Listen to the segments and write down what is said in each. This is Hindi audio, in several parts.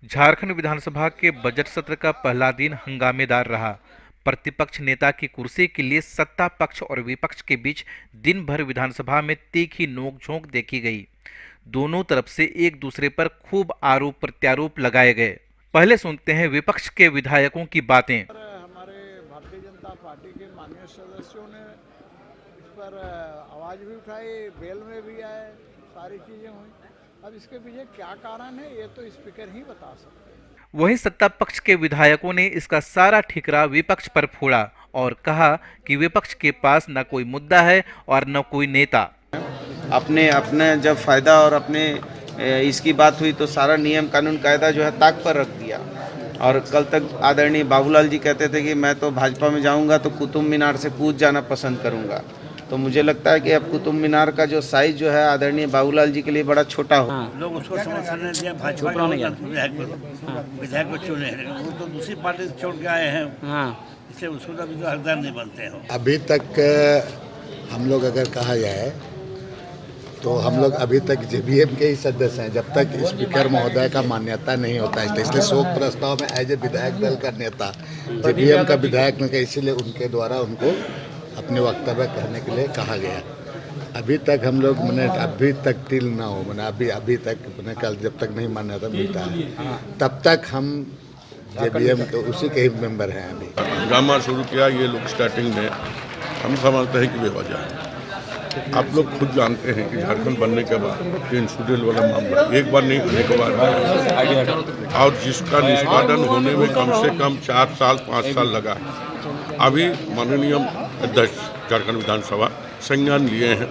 झारखंड विधानसभा के बजट सत्र का पहला दिन हंगामेदार रहा। प्रतिपक्ष नेता की कुर्सी के लिए सत्ता पक्ष और विपक्ष के बीच दिन भर विधानसभा में तीखी नोक-झोंक देखी गई। दोनों तरफ से एक दूसरे पर खूब आरोप प्रत्यारोप लगाए गए। पहले सुनते हैं विपक्ष के विधायकों की बातें। हमारे भारतीय जनता पार्टी के माननीय सदस्यों ने इस पर आवाज भी उठाई, बेल में भी आए, सारी चीजें हुई। अब इसके पीछे क्या कारण है ये तो स्पीकर ही बता सकते हैं। वहीं सत्ता पक्ष के विधायकों ने इसका सारा ठिकरा विपक्ष पर फोड़ा और कहा कि विपक्ष के पास न कोई मुद्दा है और न कोई नेता। अपने अपने जब फायदा और अपने इसकी बात हुई तो सारा नियम कानून कायदा जो है ताक पर रख दिया। और कल तक आदरणीय बाबूलाल जी कहते थे कि मैं तो भाजपा में जाऊंगा तो कुतुब मीनार से कूद जाना पसंद करूंगा। तो मुझे लगता है कि अब कुतुब मीनार का जो साइज जो है आदरणीय बाबूलाल जी के लिए बड़ा छोटा हो। लोग उसको समर्थन दिया, भाजपा विधायक को चुने, वो तो दूसरी पार्टी से छोड़ के आए हैं। इससे उसको तो हकदार नहीं बनते हो। अभी तक हम लोग अगर कहा जाए तो हम लोग अभी तक जेबीएम के ही सदस्य हैं। जब तक स्पीकर महोदय का मान्यता नहीं होता है इसलिए शोक प्रस्ताव में एज ए विधायक दल का नेता जेबीएम का विधायक ने इसीलिए उनके द्वारा उनको अपने वक्तव्य कहने के लिए कहा गया। अभी तक हम लोग मैंने अभी तक टिल ना हो मैंने अभी तक मैंने कल जब तक नहीं मान्यता मिलता है तब तक हम जेबीएम के उसी के ही मेंबर हैं। अभी ड्रामा शुरू किया ये लोग स्टार्टिंग में, हम समझते हैं कि बेवजह है। आप लोग खुद जानते हैं कि झारखंड बनने के बाद इंश्योरेंस वाला मामला एक बार नहीं होने के बाद और जिसका निष्पादन होने में कम से कम 4 साल 5 साल लगा। अभी माननीय अध्यक्ष झारखंड विधानसभा संज्ञान लिए हैं,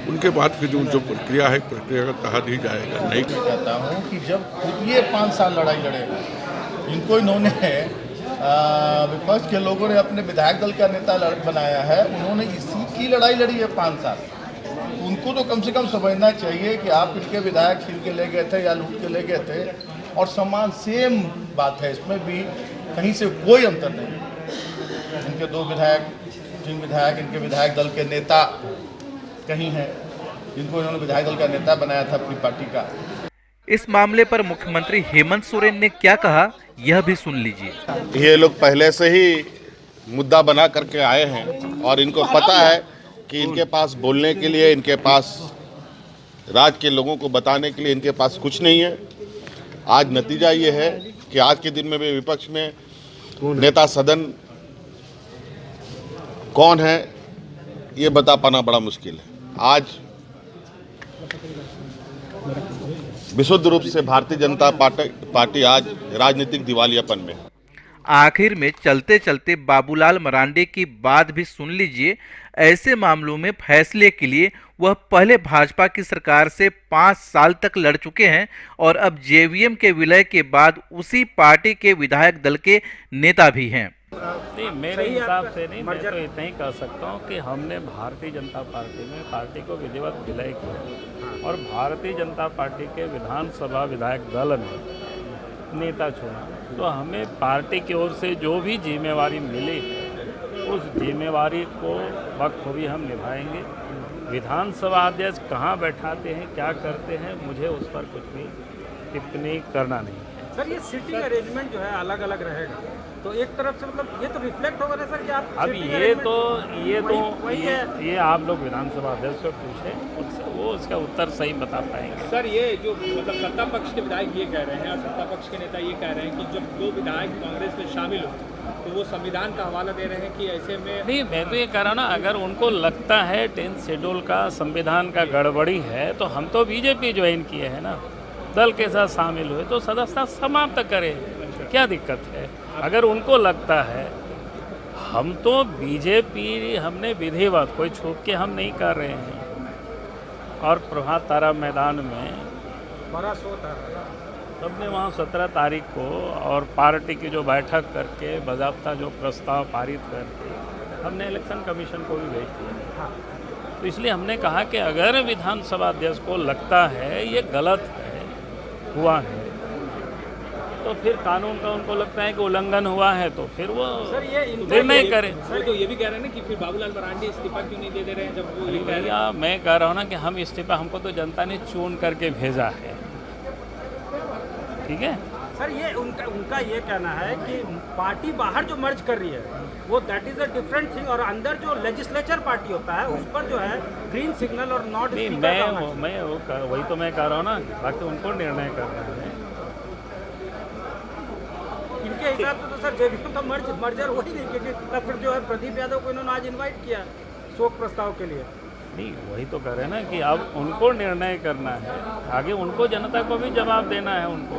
उनके बाद फिर जो प्रक्रिया है प्रक्रिया का तहत ही जाएगा। नहीं कहता हूँ कि जब खुद ये 5 साल लड़ाई लड़े इनको इन्होंने विपक्ष के लोगों ने अपने विधायक दल का नेता बनाया है, उन्होंने इसी की लड़ाई लड़ी है 5 साल। उनको तो कम से कम समझना चाहिए कि आप इनके विधायक छीन के ले गए थे या लूट के ले गए थे और समान सेम बात है, इसमें भी कहीं से कोई अंतर नहीं। इनके 2 विधायक, 3 विधायक इनके विधायक दल के नेता कहीं हैं जिनको इन्होंने विधायक दल का नेता बनाया था अपनी पार्टी का। इस मामले पर मुख्यमंत्री हेमंत सोरेन ने क्या कहा यह भी सुन लीजिए। ये लोग पहले से ही मुद्दा बना करके आए हैं और इनको पता है कि इनके पास बोलने के लिए, इनके पास राज्य के लोगों को बताने के लिए इनके पास कुछ नहीं है। आज नतीजा ये है कि आज के दिन में भी विपक्ष में नेता सदन कौन है ये बता पाना बड़ा मुश्किल है। आज विशुद्ध रूप से भारतीय जनता पार्टी आज राजनीतिक दिवालियापन में है। आखिर में चलते चलते बाबूलाल मरांडी की बात भी सुन लीजिए। ऐसे मामलों में फैसले के लिए वह पहले भाजपा की सरकार से 5 साल तक लड़ चुके हैं और अब जेवीएम के विलय के बाद उसी पार्टी के विधायक दल के नेता भी हैं। नहीं, मेरे हिसाब से नहीं, मैं तो इतना ही कह सकता हूँ कि हमने भारतीय जनता पार्टी में पार्टी को विधिवत विलय किया और भारतीय जनता पार्टी के विधानसभा विधायक दल ने नेता चुना। तो हमें पार्टी की ओर से जो भी जिम्मेवारी मिली उस जिम्मेवारी को बखूबी हम निभाएंगे। विधानसभा अध्यक्ष कहाँ बैठाते हैं, क्या करते हैं, मुझे उस पर कुछ भी टिप्पणी करना नहीं है। सर, ये सीटिंग अरेंजमेंट जो है अलग अलग रहेगा, तो एक तरफ से मतलब ये तो रिफ्लेक्ट होगा ना सर कि आप अब ये आप लोग विधानसभा अध्यक्ष से पूछें, वो उसका उत्तर सही बता पाएंगे। सर, ये जो मतलब सत्ता पक्ष के विधायक ये कह रहे हैं और सत्ता पक्ष के नेता ये कह रहे हैं कि जब 2 विधायक कांग्रेस में शामिल हो तो वो संविधान का हवाला दे रहे हैं कि ऐसे में नहीं, मैं तो ये कह रहा हूँ ना, अगर उनको लगता है 10th शेड्यूल का संविधान का गड़बड़ी है तो हम तो बीजेपी ज्वाइन किए हैं ना, दल के साथ शामिल हुए तो सदस्यता समाप्त करें, क्या दिक्कत है। अगर उनको लगता है, हम तो बीजेपी हमने विधिवत कोई छुप के हम नहीं कर रहे हैं। और प्रभात तारा मैदान में बड़ा शोर था, सबने वहाँ 17 तारीख को और पार्टी की जो बैठक करके बाज़ाब्ता जो प्रस्ताव पारित करके हमने इलेक्शन कमीशन को भी भेज दिया। तो इसलिए हमने कहा कि अगर विधानसभा अध्यक्ष को लगता है ये गलत है, हुआ है, तो फिर कानून का उनको लगता है कि उल्लंघन हुआ है तो फिर वो निर्णय करें। सर, तो ये भी कह रहे हैं ना कि फिर बाबूलाल मरांडी इस्तीफा क्यों नहीं दे रहे हैं, जब वो भैया मैं कह रहा हूँ ना कि हम इस्तीफा, हमको तो जनता ने चुन करके भेजा है, ठीक है। सर ये उनका ये कहना है कि पार्टी बाहर जो मर्ज कर रही है वो that is a different thing, और अंदर जो लेजिस्लेचर पार्टी होता है उस पर जो है ग्रीन सिग्नल और नॉट नहीं, वही तो मैं कह रहा हूँ ना, बाकी उनको निर्णय करना है। इनके हिसाब से तो सर जेडीयू का मर्जर हो ही नहीं, क्योंकि तब फिर जो है प्रदीप यादव को इन्होंने आज इन्वाइट किया शोक प्रस्ताव के लिए। नहीं, वही तो कह रहे हैं ना कि अब उनको निर्णय करना है, आगे उनको जनता को भी जवाब देना है उनको।